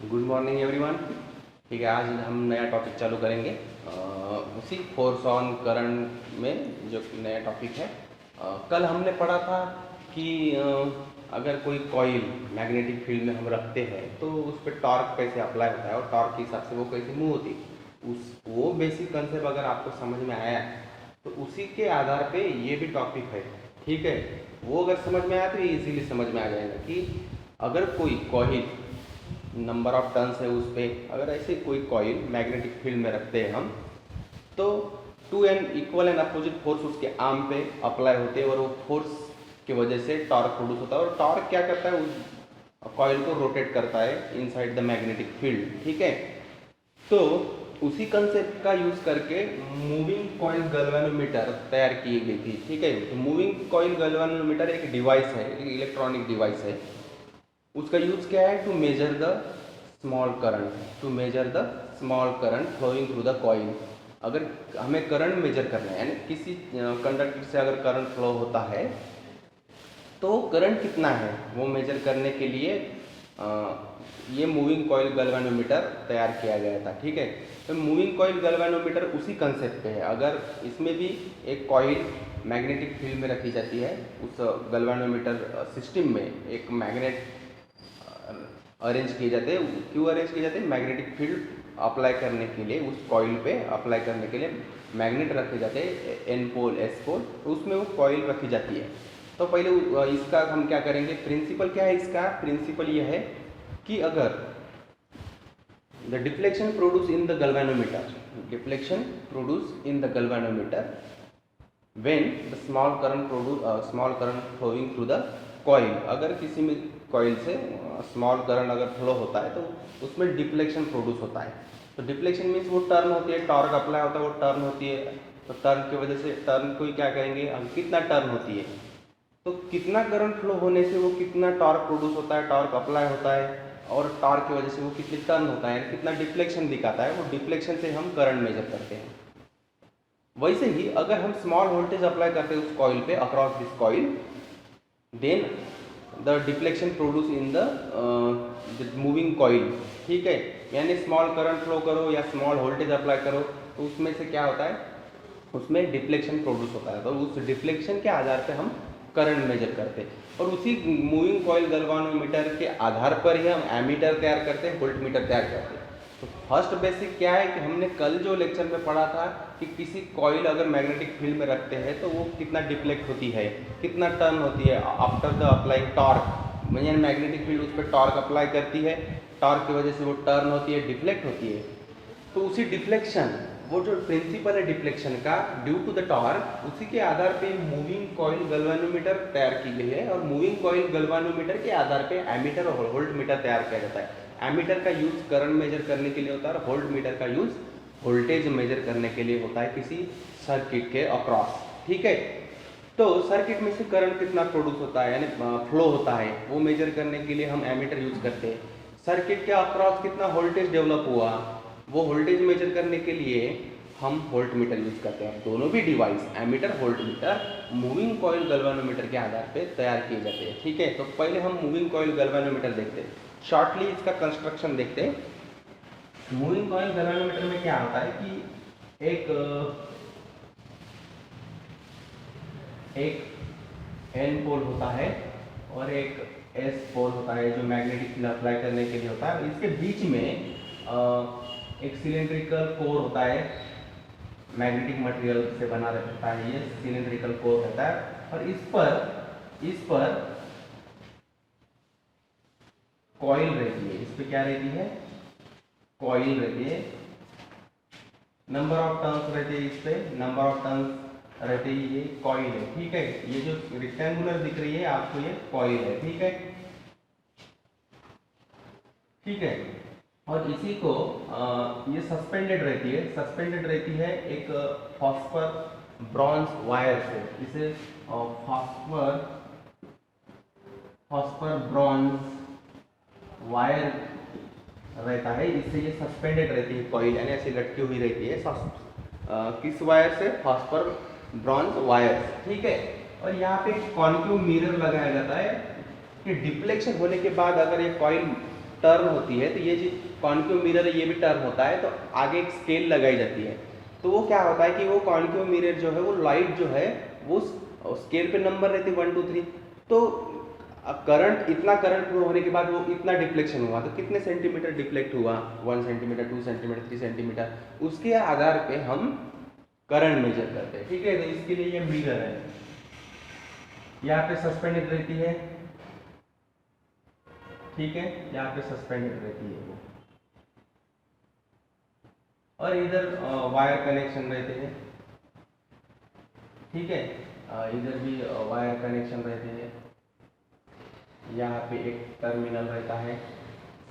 Good morning everyone. ठीक है, आज हम नया टॉपिक चालू करेंगे उसी फोर्स ऑन करंट में जो नया टॉपिक है। कल हमने पढ़ा था कि अगर कोई कॉइल मैग्नेटिक फील्ड में हम रखते हैं तो उस पर टॉर्क कैसे अप्लाई होता है और टॉर्क के हिसाब से वो कैसे मूव होती है। वो बेसिक कंसेप्ट अगर आपको समझ में आया तो उसी के आधार पे ये भी टॉपिक है। ठीक है, वो अगर समझ में आया तो इजीली समझ में आ जाएगा कि अगर कोई कॉइल नंबर ऑफ टर्न्स है उस पर, अगर ऐसे कोई कॉइल मैग्नेटिक फील्ड में रखते हैं हम तो two an equal and opposite force उसके आर्म पे अप्लाई होते हैं और वो फोर्स की वजह से टॉर्क प्रोड्यूस होता है। और टॉर्क क्या करता है, उस कॉइल को रोटेट करता है इनसाइड द मैग्नेटिक फील्ड। ठीक है, तो उसी कंसेप्ट का यूज करके मूविंग कॉइल गैल्वेनोमीटर तैयार की गई थी। ठीक है, तो मूविंग कॉइल गैल्वेनोमीटर एक डिवाइस है, एक इलेक्ट्रॉनिक डिवाइस है। उसका यूज क्या है, to measure the small current, to measure the small current flowing through the coil. अगर हमें करंट मेजर करना है, यानी किसी कंडक्टर से अगर करंट फ्लो होता है तो करंट कितना है वो मेजर करने के लिए ये मूविंग कॉइल गैल्वेनोमीटर तैयार किया गया था। ठीक है, तो मूविंग कॉइल गैल्वेनोमीटर उसी कंसेप्ट पे है। अगर इसमें भी एक कॉइल मैग्नेटिक फील्ड में रखी जाती है, उस गैल्वेनोमीटर सिस्टम में एक मैग्नेट अरेंज किए जाते हैं। क्यों अरेंज किए जाते हैं, मैग्नेटिक फील्ड अप्लाई करने के लिए, उस कॉइल पे अप्लाई करने के लिए मैग्नेट रखे जाते हैं, एन पोल एस पोल, तो उसमें वो कॉइल रखी जाती है। तो पहले इसका हम क्या करेंगे, प्रिंसिपल क्या है इसका, प्रिंसिपल ये है कि अगर the deflection produce in the galvanometer, deflection produce in the galvanometer when the small current flowing through the coil. अगर किसी में कॉइल से स्मॉल करंट अगर फ्लो होता है तो उसमें डिफ्लेक्शन प्रोड्यूस होता है। तो डिफ्लेक्शन मीन्स वो टर्न होती है, टॉर्क अप्लाई होता है, वो टर्न होती है। तो टर्न की वजह से, टर्न को क्या कहेंगे हम, कितना टर्न होती है, तो कितना करंट फ्लो होने से वो कितना टॉर्क प्रोड्यूस होता है, टॉर्क अप्लाई होता है, और टॉर्क की वजह से वो कितनी टर्न होता है, कितना डिफ्लेक्शन दिखाता है, वो डिफ्लेक्शन से हम करंट मेजर करते हैं। वैसे ही अगर हम स्मॉल वोल्टेज अप्लाई करते हैं उस कॉइल पे, across this coil, then the deflection produce in the moving coil. ठीक है, यानी स्मॉल करंट फ्लो करो या स्मॉल वोल्टेज अप्लाई करो तो उसमें से क्या होता है, उसमें डिफ्लेक्शन प्रोड्यूस होता है। तो उस डिफ्लेक्शन के आधार पे हम करंट मेजर करते हैं, और उसी मूविंग कॉइल गैल्वेनोमीटर के आधार पर ही हम एमीटर तैयार करते हैं, वोल्टमीटर तैयार करते हैं। तो फर्स्ट बेसिक क्या है कि हमने कल जो लेक्चर में पढ़ा था कि किसी कॉइल अगर मैग्नेटिक फील्ड में रखते हैं तो वो कितना डिफ्लेक्ट होती है, कितना टर्न होती है आफ्टर द अप्लाइंग टॉर्क, यानी मैग्नेटिक फील्ड उस पर टॉर्क अप्लाई करती है, टॉर्क की वजह से वो टर्न होती है, डिफ्लेक्ट होती है। तो उसी डिफ्लेक्शन, वो जो प्रिंसिपल है डिफ्लेक्शन का ड्यू टू द टॉर्क, उसी के आधार पे मूविंग कॉइल गैल्वेनोमीटर तैयार की गई है। और मूविंग कॉइल गैल्वेनोमीटर के आधार पे एमीटर और वोल्टमीटर तैयार किया जाता है। एमीटर का यूज करंट मेजर करने के लिए होता है और वोल्टमीटर का यूज वोल्टेज मेजर करने के लिए होता है किसी सर्किट के अक्रॉस। ठीक है, तो सर्किट में से करंट कितना प्रोड्यूस होता है, यानी फ्लो होता है, वो मेजर करने के लिए हम एमीटर यूज करते हैं। सर्किट के अक्रॉस कितना वोल्टेज डेवलप हुआ, वो वोल्टेज मेजर करने के लिए हम वोल्टमीटर यूज करते हैं। दोनों भी device, ammeter voltmeter, moving coil galvanometer के आधार पे तैयार किए जाते हैं। ठीक है, तो पहले हम मूविंग कॉइल गैल्वेनोमीटर देखते हैं, शॉर्टली इसका कंस्ट्रक्शन देखते हैं। मूविंग कॉइल गैल्वेनोमीटर में क्या होता है कि एक एन पोल होता है और एक एस पोल होता है जो मैग्नेटिक फील्ड अप्लाई करने के लिए होता है। इसके बीच में एक सिलेंड्रिकल कोर होता है, मैग्नेटिक मटेरियल से बना रहता है, ये सिलेंड्रिकल कोर रहता है। और इस पर कॉइल रहती है, इस पे क्या रहती है, कॉइल रहती है। नंबर ऑफ टर्न्स रहते हैं, इस पे नंबर ऑफ टर्न्स रहते हैं, ये कॉइल है। ठीक है, ये जो रेक्टेंगुलर दिख रही है आपको, ये कॉइल है। ठीक है, ठीक है, और इसी को ये सस्पेंडेड रहती है एक फॉस्फर ब्रॉन्ज वायर से। इसे फॉस्फर ब्रॉन्ज वायर रहता है, इससे ये सस्पेंडेड रहती है कॉइल, यानी ऐसी लटकी हुई रहती है। किस वायर से, फॉस्फर ब्रॉन्ज वायर। ठीक है, और यहाँ पे कॉन्केव मिरर लगाया जाता है कि डिफ्लेक्शन होने के बाद अगर ये कॉइल टर्न होती है, तो ये जो कॉन्केव मिरर है ये भी टर्न होता है, तो आगे एक स्केल लगाई जाती है। तो वो क्या होता है कि वो कॉन्केव मिरर जो है वो लाइट जो है वो स्केल पे नंबर रहते हैं 1 2 3। तो करंट, इतना करंट फ्लो होने के बाद वो इतना डिफ्लेक्शन हुआ, तो कितने सेंटीमीटर डिफ्लेक्ट हुआ, 1 सेंटीमीटर, 2 सेंटीमीटर, 3 सेंटीमीटर, उसके आधार पे हम करंट मेजर करते हैं। ठीक है, तो इसके लिए ये मिरर है, यहाँ पे सस्पेंडेड रहती है। ठीक है, यहाँ पे सस्पेंडेड रहती है वो, और इधर वायर कनेक्शन रहते हैं। ठीक है, इधर भी वायर कनेक्शन रहते हैं। यहाँ पे एक टर्मिनल रहता है,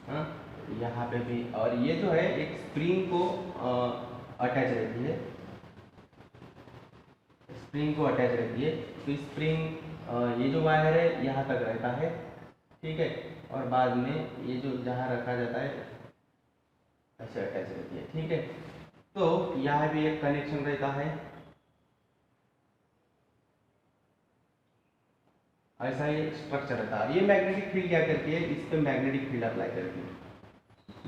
हाँ, यहाँ पे भी, और ये जो है एक स्प्रिंग को अटैच रहती है, स्प्रिंग को अटैच रहती है। तो स्प्रिंग ये जो वायर है यहाँ तक रहता है। ठीक है, और बाद में ये जो जहाँ रखा जाता है ऐसे अटैच रहती है। ठीक है, तो यहाँ भी एक कनेक्शन रहता है, ऐसा ये स्ट्रक्चर रहता है। ये मैग्नेटिक फील्ड क्या करती है, इस पे मैग्नेटिक फील्ड अप्लाई करती है,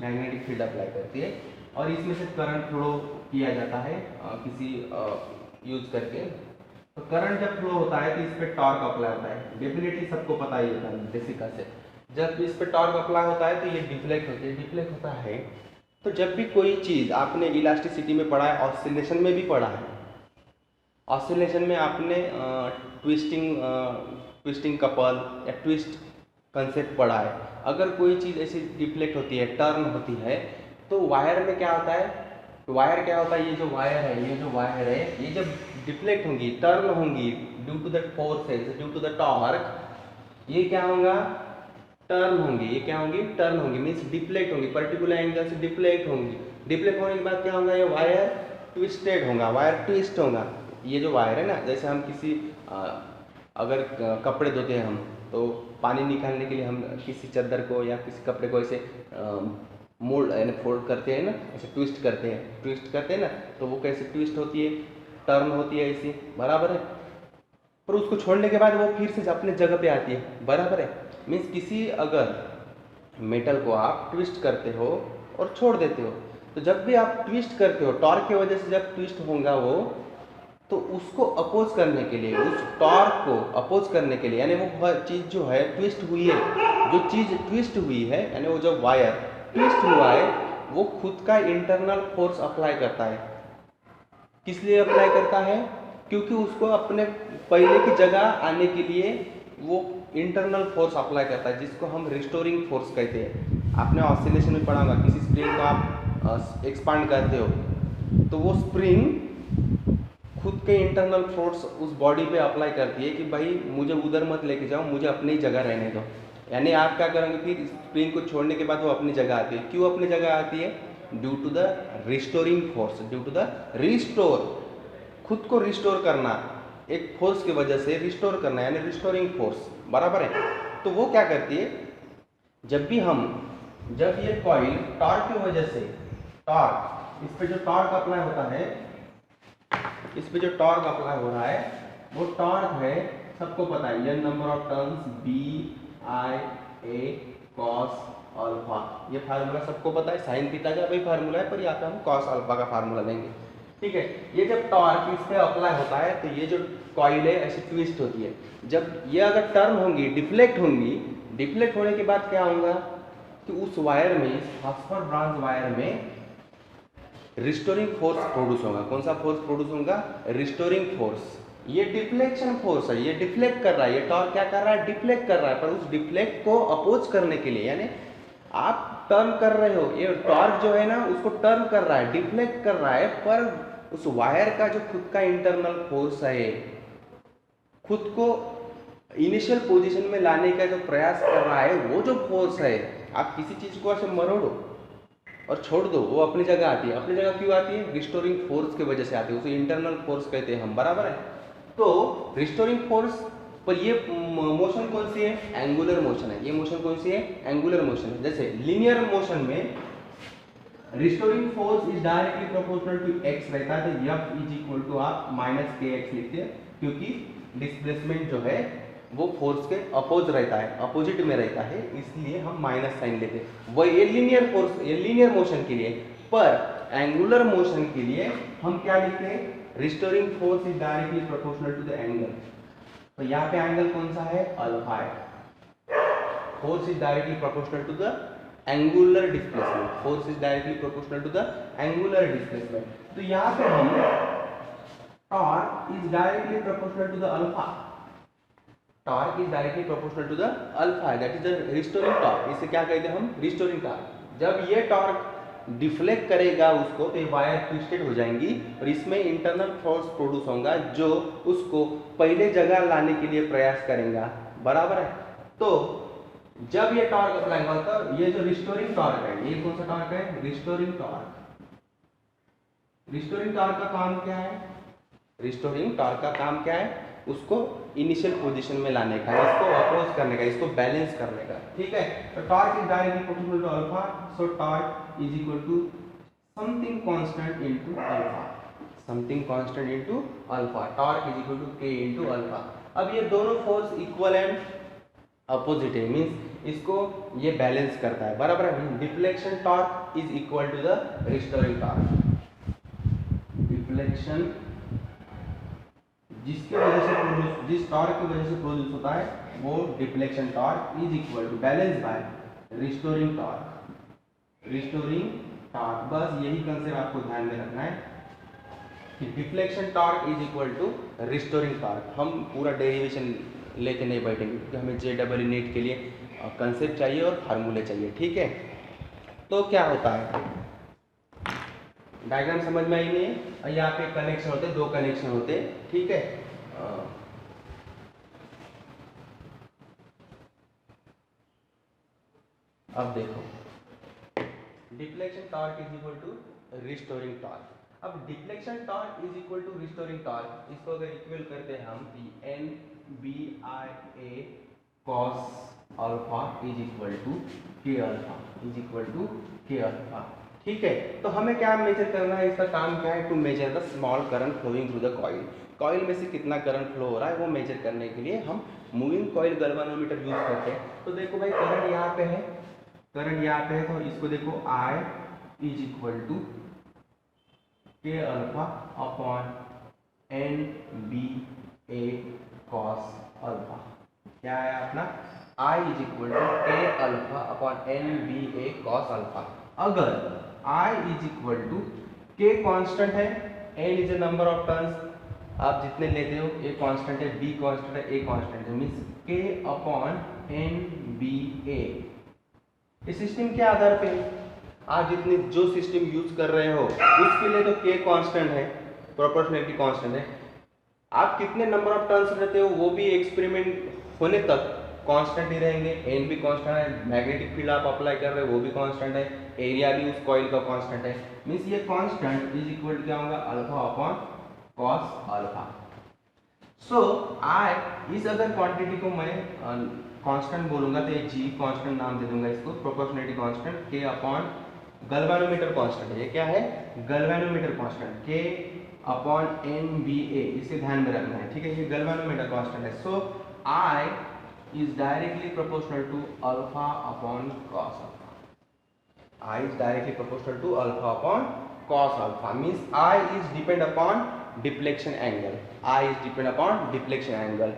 मैग्नेटिक फील्ड अप्लाई करती है, और इसमें से करंट फ्लो किया जाता है किसी यूज करके। तो करंट जब फ्लो होता है तो इस पे टॉर्क अप्लाई होता है, डेफिनेटली सबको पता ही होता है बेसिक से। जब इस पे टॉर्क अप्लाई होता है तो ये डिफ्लेक्ट होती है, डिफ्लेक्ट होता है। तो जब भी कोई चीज़ आपने इलास्टिसिटी में पढ़ा है, ऑसिलेशन में भी पढ़ा है, ऑसिलेशन में आपने ट्विस्टिंग कपल या ट्विस्ट कंसेप्ट पढ़ा है। अगर कोई चीज़ ऐसी डिफ्लेक्ट होती है, टर्न होती है, तो वायर में क्या होता है, तो वायर क्या होता है, ये जो वायर है, ये जो वायर है, ये जब डिफ्लेक्ट होंगी, टर्न होंगी due to the forces, due to the torque, ये क्या होगा, टर्न होंगी। ये क्या होंगी, टर्न होंगी, मीन्स डिफ्लेक्ट होंगी, पर्टिकुलर एंगल से डिफ्लेक्ट होंगी। डिफ्लेक्ट होने के बाद क्या होगा, ये वायर ट्विस्टेड होगा, वायर ट्विस्ट होगा। ये जो वायर है ना, जैसे हम किसी अगर कपड़े धोते हैं हम, तो पानी निकालने के लिए हम किसी चादर को या किसी कपड़े को ऐसे मोल्ड यानी फोल्ड करते हैं ना, ऐसे ट्विस्ट करते हैं ना, तो वो कैसे ट्विस्ट होती है, टर्न होती है ऐसी, बराबर है। पर उसको छोड़ने के बाद वो फिर से अपने जगह पे आती है, बराबर है। मीन्स किसी अगर मेटल को आप ट्विस्ट करते हो और छोड़ देते हो, तो जब भी आप ट्विस्ट करते हो, टॉर्क की वजह से जब ट्विस्ट होगा वो, तो उसको अपोज करने के लिए, उस टॉर्क को अपोज करने के लिए, यानी वो चीज़ जो है ट्विस्ट हुई है, जो चीज़ ट्विस्ट हुई है, यानी वो जो वायर ट्विस्ट हुआ है, वो खुद का इंटरनल फोर्स अप्लाई करता है। किस लिए अप्लाई करता है, क्योंकि उसको अपने पहले की जगह आने के लिए वो इंटरनल फोर्स अप्लाई करता है, जिसको हम रिस्टोरिंग फोर्स कहते हैं। आपने ऑसिलेशन में पढ़ा होगा, किसी स्प्रिंग को आप एक्सपांड करते हो, तो वो स्प्रिंग खुद के इंटरनल फोर्स उस बॉडी पे अप्लाई करती है कि भाई मुझे उधर मत लेके जाओ, मुझे अपनी ही जगह रहने दो। यानी आप क्या करेंगे, फिर स्प्रिंग को छोड़ने के बाद वो अपनी जगह आती है। क्यों अपनी जगह आती है, due to the restoring force, due to the restore, खुद को रिस्टोर करना, एक फोर्स की वजह से रिस्टोर करना, यानी रिस्टोरिंग फोर्स, बराबर है। तो वो क्या करती है, जब ये कॉइल टॉर्क की वजह से, टॉर्क, इस पे जो टॉर्क अप्लाई होता है, इस पे जो टॉर्क अप्लाई हो रहा है, वो टॉर्क है, सबको पता है, ये number of turns BI cos alpha, ये फार्मूला सबको पता है, साइन थीटा का भी फार्मूला है, पर यहाँ पे हम cos अल्फा का फार्मूला लेंगे। ठीक है, ये जब टॉर्क इस पे अप्लाई होता है, तो ये जो कॉइल है ऐसे ट्विस्ट होती है। जब ये अगर टर्न होंगी, डिफ्लेक्ट होंगी, डिफ्लेक्ट होने के बाद क्या होगा कि उस वायर में, इस फास्फर ब्रांच वायर में रिस्टोरिंग फोर्स प्रोड्यूस होगा। कौन सा फोर्स प्रोड्यूस होगा, रिस्टोरिंग फोर्स। ये डिफ्लेक्शन फोर्स है, ये डिफ्लेक्ट कर रहा है, ये टॉर्क क्या कर रहा है, डिफ्लेक्ट कर रहा है। पर उस डिफ्लेक्ट को अपोज करने के लिए, यानी आप टर्न कर रहे हो, ये टॉर्क जो है ना उसको टर्न कर रहा है, डिफ्लेक्ट कर रहा है, पर उस वायर का जो खुद का इंटरनल फोर्स है, खुद को इनिशियल पोजीशन में लाने का जो प्रयास कर रहा है, वो जो फोर्स है, आप किसी चीज को ऐसे मरोड़ो और छोड़ दो, वो अपनी जगह आती है। अपनी जगह क्यों आती है, रिस्टोरिंग फोर्स की वजह से आती है, उसे इंटरनल फोर्स कहते हैं हम, बराबर है। तो रिस्टोरिंग फोर्स पर ये मोशन कौन सी है, एंगुलर मोशन है। ये मोशन कौन सी है, एंगुलर मोशन है। जैसे लीनियर मोशन में restoring force is directly proportional to x रहता है, तो F इज इक्वल टू आप -kx लिखते हैं, क्योंकि डिस्प्लेसमेंट जो है वो फोर्स के अपोज रहता है, अपोजिट में रहता है, इसलिए हम माइनस साइन लेते हैं। वो ये लीनियर फोर्स, ये लीनियर मोशन के लिए। पर एंगुलर मोशन के लिए हम क्या लिखते हैं, restoring force is directly proportional to the angle. तो यहाँ पे एंगल कौन सा है, अल्फा है। Force is directly proportional to the angular displacement, force is directly proportional to the angular displacement. तो यहाँ पे हम torque is directly proportional to the alpha, torque is directly proportional to the alpha, that is the restoring torque. इसे क्या कहते हैं हम, restoring torque. जब ये टॉर्क डिफ्लेक्ट करेगा उसको तो ये वायर ट्विस्टेड हो जाएंगी और इसमें इंटरनल फोर्स प्रोड्यूस होगा जो उसको पहले जगह लाने के लिए प्रयास करेगा, बराबर है। तो जब ये टॉर्क अप्लाई होगा तो ये जो रिस्टोरिंग टॉर्क है, ये कौन सा टॉर्क है, रिस्टोरिंग टॉर्क। रिस्टोरिंग टॉर्क का काम क्या है, रिस्टोरिंग टॉर्क का काम क्या है, उसको इनिशियल पोजीशन में लाने का, इसको अपोज करने का, इसको बैलेंस करने का, ठीक है। तो torque is directly proportional to alpha, so torque is equal to something constant into alpha, something constant into alpha, torque is equal to K into alpha. अब ये दोनों फोर्स इक्वल एंड अपोजिट है, means इसको ये balance करता है, बराबर है। Deflection torque is equal to the restoring torque. Deflection जिसके वजह से प्रोड्यूस, जिस टॉर्क की वजह से प्रोड्यूस होता है वो deflection torque is equal to balance by restoring torque, restoring torque. बस यही कंसेप्ट आपको ध्यान में रखना है कि deflection torque is equal to restoring torque. हम पूरा डेरिवेशन लेके नहीं बैठेंगे क्योंकि हमें JEE नेट के लिए कंसेप्ट चाहिए और फार्मूले चाहिए, ठीक है। तो क्या होता है, डायग्राम समझ में आई नहीं है, यहाँ पे कनेक्शन होते, दो कनेक्शन होते, ठीक है। अब देखो, deflection torque is equal to restoring torque. अब deflection torque is equal to restoring torque, इसको अगर इक्वल करते हैं हम NBIA cos alpha is equal to K alpha, is equal to K alpha, ठीक है। तो हमें क्या मेजर करना है, इसका काम क्या है, to measure the small current flowing through the coil. Coil में से कितना करंट फ्लो हो रहा है वो मेजर करने के लिए हम मूविंग कॉइल गैल्वेनोमीटर यूज करते हैं। तो देखो भाई, करंट यहाँ पे है, करंट यहाँ पे है, तो इसको देखो I is equal to K alpha upon NBA cos alpha. क्या है अपना, I is equal to K alpha upon NBA cos alpha. अगर I इज इक्वल टू के कांस्टेंट है, N is a number of turns, आप जितने लेते हो, A कांस्टेंट है, B कांस्टेंट है, A कांस्टेंट है, मींस K अपॉन NBA। इस सिस्टम के आधार पे आप जितने जो सिस्टम यूज कर रहे हो उसके लिए तो K कांस्टेंट है, प्रोपोर्शनलिटी कांस्टेंट है। आप कितने नंबर ऑफ टर्न्स रहते हो वो भी एक्सपेरिमेंट होने तक कांस्टेंट ही रहेंगे। एन भी कांस्टेंट है, मैग्नेटिक फील्ड आप अप्लाई कर रहे हो वो भी कांस्टेंट है, एरिया भी उस कॉइल का कांस्टेंट है, मींस ये कांस्टेंट इज इक्वल टू क्या होगा, अल्फा अपॉन कॉस अल्फा। सो आई इस अगर क्वांटिटी को मैं कांस्टेंट बोलूंगा तो ये जी कांस्टेंट नाम दे दूंगा इसको, प्रोपोर्शनलिटी कांस्टेंट के अपॉन गैल्वेनोमीटर कांस्टेंट है, ये क्या है, गैल्वेनोमीटर कांस्टेंट के अपॉन NBA, इसके ध्यान में रखना है, ठीक है। ये गैल्वेनोमीटर कांस्टेंट है। सो I is directly proportional to alpha upon cos alpha. I is directly proportional to alpha upon cos alpha, means I is depend upon deflection angle. I is depend upon deflection angle.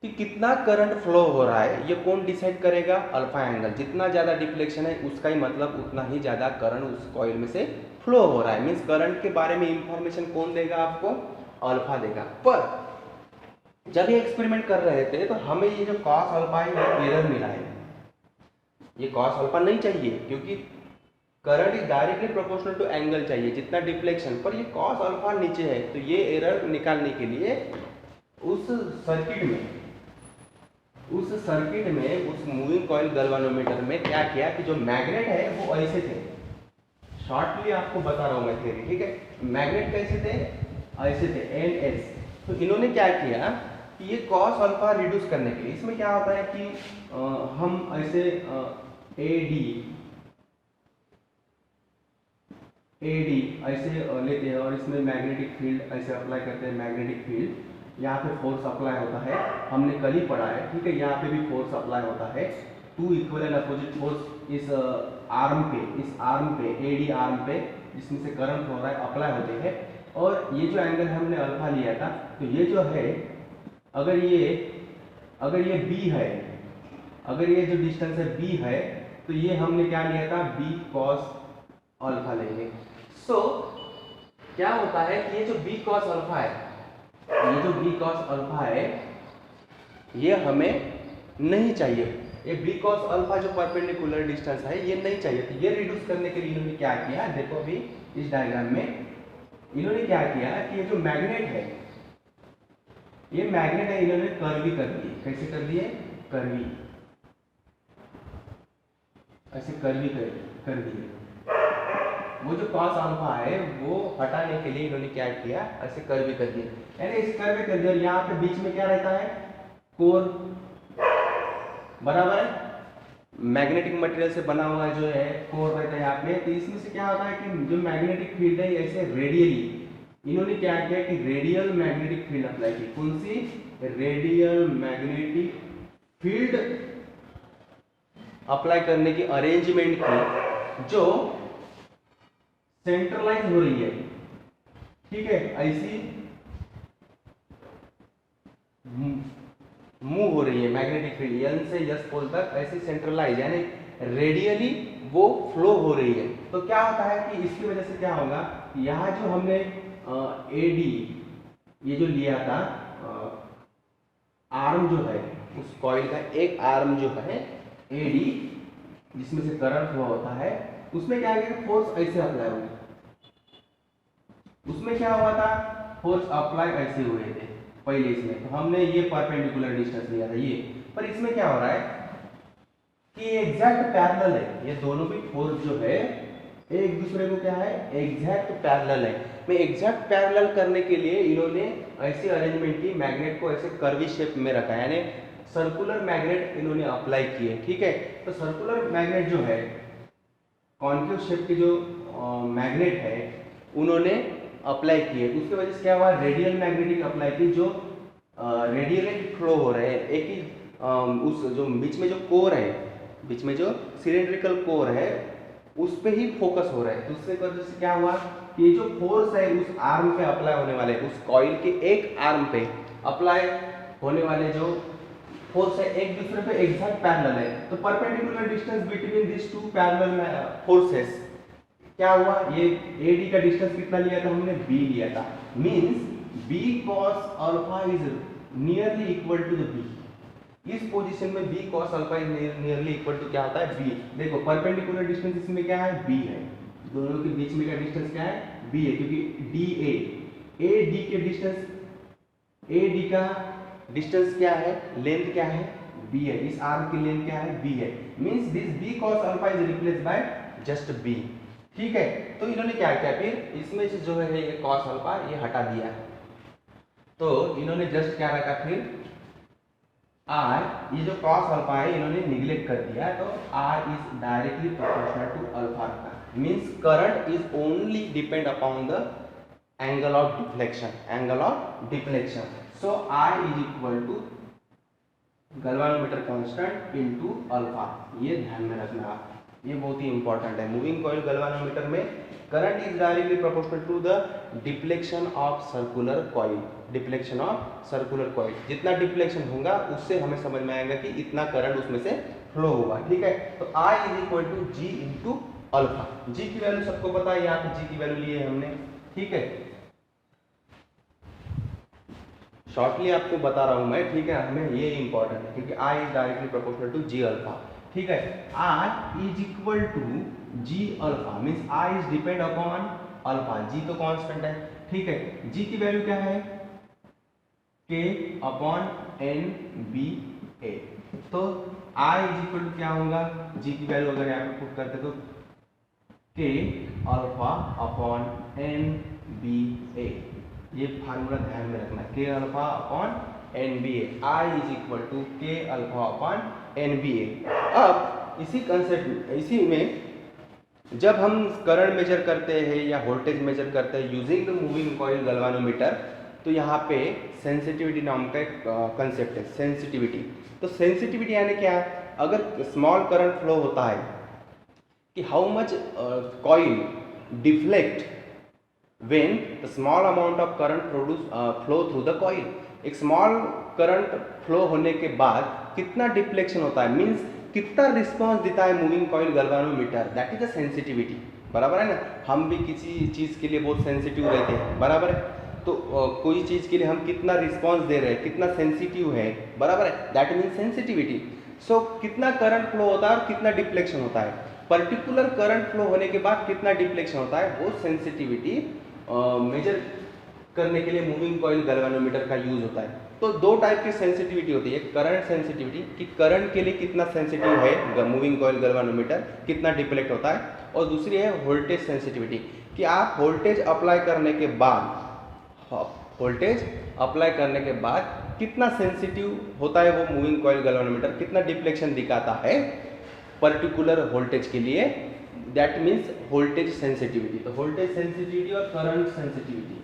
कि कितना current flow हो रहा है ये कौन decide करेगा, alpha angle. जितना ज़्यादा डिफ्लेक्शन है उसका ही मतलब उतना ही ज़्यादा करंट उस कॉइल में से फ्लो हो रहा है, मीन्स करंट के बारे में इंफॉर्मेशन कौन देगा आपको, अल्फा देगा। पर जब ये एक्सपेरिमेंट कर रहे थे तो हमें ये जो कॉस अल्फा है ये एरर मिला है, ये कॉस अल्फा नहीं चाहिए क्योंकि current is directly proportional to angle चाहिए जितना डिफ्लेक्शन, पर ये कॉस अल्फा नीचे है। तो ये एरर निकालने के लिए उस सर्किट में उस मूविंग कॉइल गैल्वेनोमीटर में क्या किया कि जो मैग्नेट है वो ऐसे थे, शॉर्टली आपको बता रहा हूँ मैं थियरी, ठीक है। मैग्नेट कैसे थे, ऐसे थे, NS। तो इन्होंने क्या किया कि ये कॉस अल्फा रिड्यूस करने के लिए, इसमें क्या होता है कि हम ऐसे AD ऐसे लेते हैं और इसमें मैग्नेटिक फील्ड ऐसे अप्लाई करते हैं, मैग्नेटिक फील्ड। यहाँ पे फोर्स अप्लाई होता है, हमने कल ही पढ़ा है, ठीक है। यहाँ पे भी फोर्स अप्लाई होता है, two equal and opposite force इस आर्म पे एडी आर्म पे जिसमें से करंट हो रहा है अप्लाई होते हैं। और ये जो एंगल हमने अल्फा लिया था, तो ये जो है अगर ये बी है, अगर ये जो डिस्टेंस है बी है, तो ये हमने क्या लिया था, बी कॉस अल्फा लेंगे। सो क्या होता है कि ये जो बी कॉस अल्फा है, ये जो बी कॉस अल्फा है ये हमें नहीं चाहिए। ये बी कॉस अल्फा जो परपेंडिकुलर डिस्टेंस है ये नहीं चाहिए। तो ये रिड्यूस करने के लिए इन्होंने क्या किया, देखो अभी इस डायग्राम में इन्होंने क्या किया कि ये जो मैग्नेट है, ये मैग्नेट है, इन्होंने कर्वी कर दिए। कैसे कर दिए, कर्वी, ऐसे कर्वी कर दिए। वो जो कॉस अल्फा है वो हटाने के लिए इन्होंने क्या किया, ऐसे कर्वी कर दिए, यानी इस कर्वी कर दिया। यहाँ पे बीच में क्या रहता है, कोर, बराबर है, मैग्नेटिक मटेरियल से बना हुआ जो है कोर रहता है यहाँ पे। तो इसमें से क्या होता है कि जो मैग्नेटिक फील्ड है ऐसे रेडियली, इन्होंने क्या किया कि रेडियल मैग्नेटिक फील्ड अप्लाई की। कौन सी, रेडियल मैग्नेटिक फील्ड अप्लाई करने की अरेंजमेंट की, जो सेंट्रलाइज हो रही है, ठीक है, ऐसी मूव हो रही है मैग्नेटिक फील्ड एन से एस पोल तक, ऐसे सेंट्रलाइज यानी रेडियली वो फ्लो हो रही है। तो क्या होता है कि इसकी वजह से क्या होगा, यहाँ जो हमने एडी ये जो लिया था आर्म जो है उस कॉइल का, एक आर्म जो है एडी जिसमें से करंट हुआ होता है, उसमें क्या है, फोर्स ऐसे अप्लाई हुआ। उसमें क्या हुआ था, फोर्स अप्लाई ऐसे हुए थे पहले इसमें, तो हमने ये परपेंडिकुलर डिस्टेंस लिया था ये। पर इसमें क्या हो रहा है कि एग्जैक्ट पैरेलल है, ये दोनों भी फोर्स जो है एक दूसरे को क्या है, एग्जैक्ट पैरेलल है। मैं एग्जैक्ट पैरेलल करने के लिए इन्होंने ऐसी अरेंजमेंट की, मैग्नेट को ऐसे कर्वी शेप में रखा, यानी सर्कुलर मैग्नेट इन्होंने अप्लाई किए, ठीक है। तो सर्कुलर मैग्नेट जो है, कॉन्केव शेप के जो मैग्नेट है उन्होंने अप्लाई किए। उसके वजह से क्या हुआ, रेडियल मैग्नेटिक अप्लाई की, जो रेडियली फ्लो हो रहे हैं एक ही उस जो बीच में जो कोर है, बीच में जो सिलेंड्रिकल कोर है उस पे ही फोकस हो रहा है। तो उसके वजह से क्या हुआ कि ये जो फोर्स है उस आर्म पे अप्लाई होने वाले, उस कॉइल के एक आर्म पे अप्लाई होने वाले जो फोर्स है एक दूसरे पे एग्जैक्ट पैरेलल है। तो perpendicular distance between this two parallel forces क्या हुआ, ये AD का डिस्टेंस कितना लिया था हमने, B लिया था। Means B cos alpha is nearly equal to the B। इस पोजीशन में B cos alpha is nearly equal to क्या होता है, B। देखो परपेंडिकुलर डिस्टेंस इसमें क्या है, B है, दोनों के बीच में का डिस्टेंस क्या है, B है, क्योंकि DA AD के डिस्टेंस, AD का डिस्टेंस क्या है, लेंथ क्या है, B है, इस आर्म की लेंथ क्या है, B है। Means this B cos alpha is replaced by just B, ठीक है। तो इन्होंने क्या किया, फिर इसमें से जो है ये cos अल्फा ये हटा दिया, तो इन्होंने जस्ट क्या रखा, फिर r, ये जो cos अल्फा है इन्होंने निगलेक्ट कर दिया, तो r is directly proportional to alpha रखा। Means current is only depend upon the angle of deflection, so I is equal to galvanometer constant into alpha. ये ध्यान में रखना आप, ये बहुत ही इंपॉर्टेंट है। मूविंग कॉइल गैल्वेनोमीटर में current is directly proportional to the deflection of circular coil, deflection of circular coil. जितना डिफ्लेक्शन होगा उससे हमें समझ में आएगा कि इतना करंट उसमें से फ्लो होगा, ठीक है। तो I is equal to G into alpha. G की वैल्यू सबको पता है, यहाँ पे जी की वैल्यू लिए हमने, ठीक है, शॉर्टली आपको बता रहा हूं मैं, ठीक है। हमें ये इंपॉर्टेंट है क्योंकि I is directly proportional to G alpha, ठीक है। I is equal to G alpha, means I is depend upon alpha, G तो कांस्टेंट है, ठीक है। जी की वैल्यू क्या है, K अपॉन एन बी ए। तो I इज इक्वल टू क्या होगा, जी की वैल्यू अगर यहाँ पे पुट करते तो K alpha upon N B A. ये फार्मूला ध्यान में रखना, K alpha upon N B A, I is equal to K alpha upon N B A. अब इसी कंसेप्ट, इसी में जब हम करंट मेजर करते हैं या वोल्टेज मेजर करते हैं using the moving coil galvanometer, तो तो यहाँ पे सेंसिटिविटी नाम का एक कंसेप्ट है, सेंसिटिविटी। तो सेंसिटिविटी यानी क्या है, अगर स्मॉल करंट फ्लो होता है कि how much coil deflect when the small amount of current flow through the coil. एक स्मॉल करंट फ्लो होने के बाद कितना डिफ्लेक्शन होता है, मीन्स कितना रिस्पॉन्स देता है moving coil galvanometer, that is the sensitivity. बराबर है ना, हम भी किसी चीज़ के लिए बहुत सेंसिटिव रहते हैं, बराबर है। तो कोई चीज़ के लिए हम कितना रिस्पॉन्स दे रहे हैं, कितना सेंसिटिव है, बराबर है, दैट मीन्स सेंसिटिविटी। सो कितना करंट फ्लो होता है और कितना डिफ्लेक्शन होता है, पर्टिकुलर करंट फ्लो होने के बाद कितना डिफ्लेक्शन होता है, वो सेंसिटिविटी मेजर करने के लिए मूविंग कॉइल गैल्वेनोमीटर का यूज होता है। तो दो टाइप की सेंसिटिविटी होती है, करंट सेंसिटिविटी कि करंट के लिए कितना सेंसिटिव है मूविंग कॉइल गैल्वेनोमीटर, कितना डिफ्लेक्ट होता है, और दूसरी है वोल्टेज सेंसिटिविटी कि आप वोल्टेज अप्लाई करने के बाद कितना सेंसिटिव होता है वो मूविंग कॉइल गैल्वेनोमीटर, कितना डिफ्लेक्शन दिखाता है पर्टिकुलर वोल्टेज के लिए, दैट मीन्स वोल्टेज सेंसिटिविटी। तो वोल्टेज सेंसिटिविटी और करंट सेंसिटिविटी,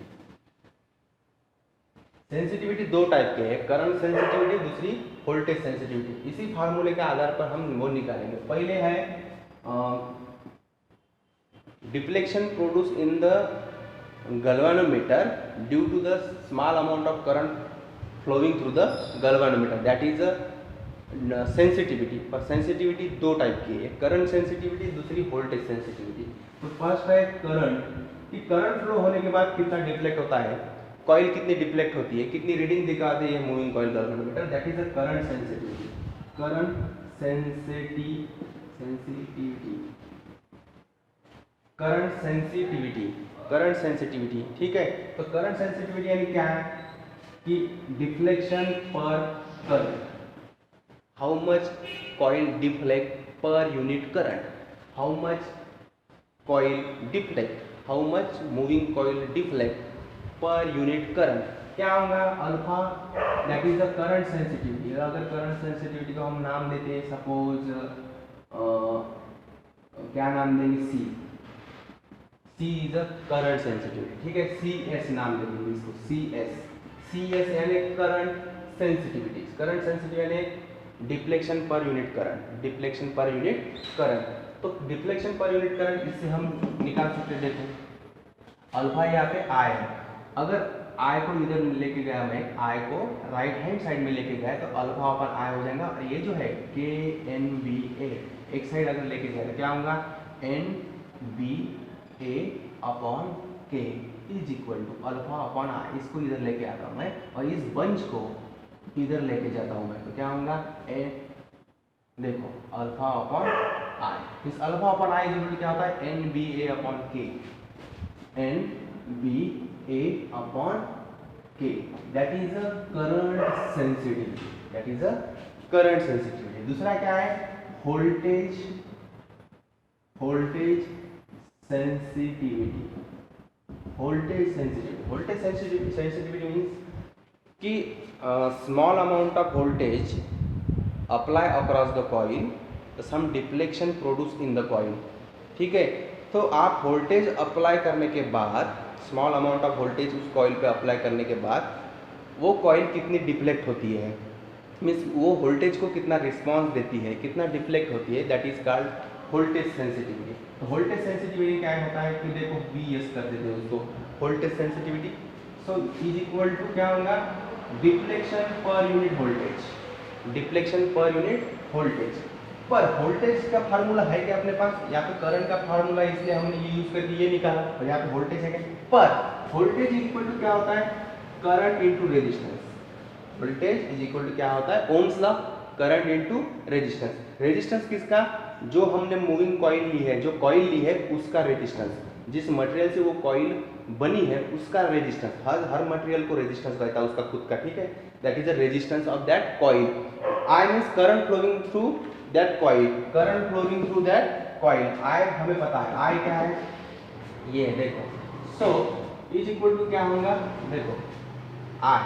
सेंसिटिविटी दो टाइप के हैं, करंट सेंसिटिविटी, दूसरी वोल्टेज सेंसिटिविटी। इसी फार्मूले के आधार पर हम वो निकालेंगे। पहले है deflection produce in the galvanometer due to the small amount of current flowing through the galvanometer, that is sensitivity. पर सेंसिटिविटी दो टाइप की है, करंट सेंसिटिविटी, दूसरी वोल्टेज सेंसिटिविटी। तो फर्स्ट है करंट, कि करंट फ्लो होने के बाद कितना डिफ्लेक्ट होता है, कॉइल कितनी डिफ्लेक्ट होती है, कितनी रीडिंग दिखाती है moving coil galvanometer, that is a current sensitivity. Current sensitivity, ठीक है। तो करंट सेंसिटिविटी यानी क्या है कि डिफ्लेक्शन पर current, how much coil deflect per unit current, how much coil deflect, how much moving coil deflect per unit current, क्या होगा, alpha, that is the current sensitivity. अगर करंट सेंसिटिविटी को हम नाम देते हैं, सपोज क्या नाम देंगे, सी इज द करंट सेंसिटिविटी, ठीक है, सी एस नाम देंगे इसको, सी एस यानी करंट सेंसिटिविटी। करंट सेंसिटिविटी यानी deflection per unit current, deflection per unit current. तो डिफ्लेक्शन पर यूनिट करंट इससे हम निकाल सकते हैं, देखो अल्फा यहाँ पे आई है, अगर आई को इधर लेके गया मैं, आई को राइट हैंड साइड में लेके गया तो अल्फा अपन आई हो जाएगा, और ये जो है के एन बी ए एक साइड अगर लेके गया तो क्या होगा, N B A upon K is equal to alpha upon I. इसको इधर लेके आता हूँ मैं और इस बंच को इधर लेके जाता हूँ मैं, तो क्या होगा, ए देखो अल्फा अपॉन आई, इस alpha upon I is equal to क्या होता है, N B A upon K, N B A upon K, that is a current sensitivity, that is a current sensitivity. दूसरा क्या है, voltage sensitivity. Voltage sensitivity means कि small amount of voltage apply across the coil, some deflection produce in the coil, ठीक है। तो आप voltage apply करने के बाद, स्मॉल अमाउंट ऑफ वोल्टेज उस कॉइल पे अप्लाई करने के बाद वो कॉइल कितनी डिफ्लेक्ट होती है, मीन्स वो वोल्टेज को कितना रिस्पॉन्स देती है, कितना डिफ्लेक्ट होती है, that is called voltage sensitivity. तो वोल्टेज सेंसिटिविटी क्या होता है कि देखो वी एस कर देते हैं उसको, voltage sensitivity, so is equal to क्या होगा, deflection per unit voltage, deflection per unit voltage. पर वोल्टेज का फार्मूला है क्या अपने पास, या तो करंट का फार्मूला, इसलिए हमने ये यूज करके ये निकाला, और यहाँ पे वोल्टेज है क्या, पर वोल्टेज इज इक्वल टू क्या होता है, current into resistance. Voltage is equal to क्या होता है, Ohm's law, current into resistance. Resistance किसका, जो हमने मूविंग कॉइल ली है, जो कॉइल ली है उसका रेजिस्टेंस, जिस मटेरियल से वो कॉइल बनी है उसका रेजिस्टेंस, हर मटेरियल को रेजिस्टेंस रहता है उसका खुद का, ठीक है, that is the resistance of that coil. I means current flowing through that coil, current flowing through that coil. I हमें पता है, आई क्या है, ये देखो, सो इज इक्वल टू क्या होगा, देखो I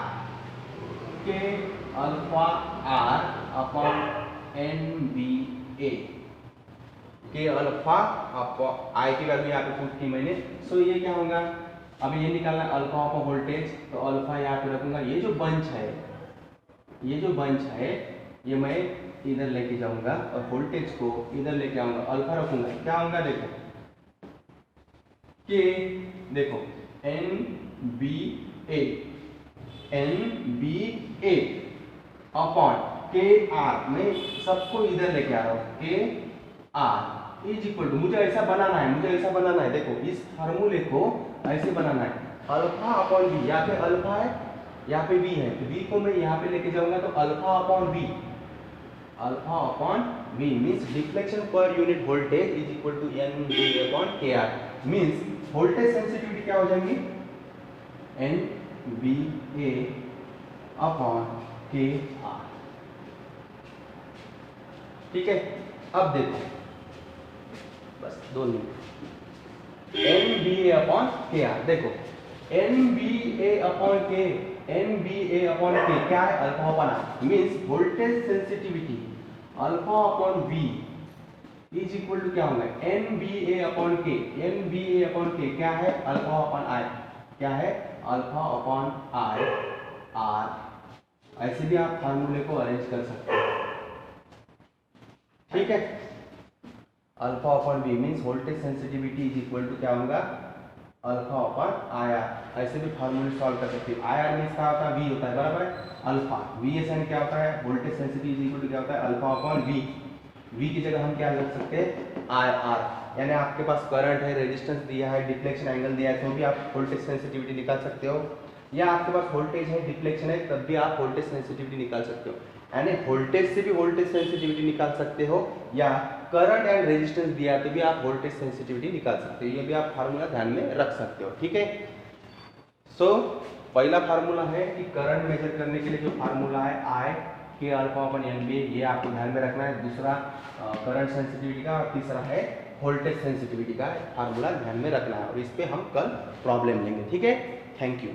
K alpha R upon N B A, K alpha upon आई की वैल्यू यहाँ पे पुट की मैंने, सो ये क्या होगा, अब ये निकालना है अल्फा अपॉन वोल्टेज, तो अल्फा यहाँ पे रखूंगा। ये जो बंच है ये मैं इधर लेके जाऊंगा और वोल्टेज को इधर लेके आऊंगा, अल्फा रखूंगा। क्या आऊंगा देखो के, देखो NBA अपॉन के आर, मैं सबको इधर लेके आ रहा हूँ। के आर इज इक्वल टू, मुझे ऐसा बनाना है, देखो इस फार्मूले को ऐसे बनाना है, अल्फा अपॉन बी। यहाँ पे अल्फा है, यहाँ पे बी है, तो बी को मैं यहाँ पे लेके जाऊंगा, तो alpha upon B means deflection per unit voltage is equal to NBA upon K R. Means voltage sensitivity क्या हो जाएगी, NBA अपॉन के आर। ठीक है, अब देखो बस 2 minute, NBA upon K R. देखो NBA अपॉन के क्या है, alpha upon R. Means voltage sensitivity alpha upon V is equal to क्या होगा, NBA अपॉन के क्या है, अल्फा अपॉन आई। क्या है, अल्फा अपॉन आई आर। ऐसे भी आप फार्मूले को अरेंज कर सकते हैं। ठीक है, alpha upon B means voltage sensitivity is equal to क्या होगा, अल्फा अपॉन आई आर। ऐसे भी फार्मूले सॉल्व कर सकते हैं। आई आर मीन्स क्या होता है, वी होता है, बराबर है अल्फा। VSN क्या होता है, voltage sensitivity is equal to क्या होता है, अल्फा अपॉन वी। वी की जगह हम क्या लिख सकते हैं, आई आर। यानी आपके पास करंट है, रेजिस्टेंस दिया है, डिफ्लेक्शन एंगल दिया है, तो भी आप वोल्टेज सेंसिटिविटी निकाल सकते हो। या आपके पास वोल्टेज है, डिफ्लेक्शन है, तब भी आप वोल्टेज सेंसिटिविटी निकाल सकते हो। यानी वोल्टेज से भी वोल्टेज सेंसिटिविटी निकाल सकते हो, या करंट एंड रेजिस्टेंस दिया है तो भी आप वोल्टेज सेंसिटिविटी निकाल सकते हो। ये भी आप फार्मूला ध्यान में रख सकते हो। ठीक है, सो पहला फार्मूला है कि करंट मेजर करने के लिए जो फार्मूला है आई के अल्फा अपॉन NBA, ये आपको ध्यान में रखना है। दूसरा करंट सेंसिटिविटी का, और तीसरा है वोल्टेज सेंसिटिविटी का फार्मूला ध्यान में रखना है। और इस पे हम कल प्रॉब्लम लेंगे। ठीक है, थैंक यू।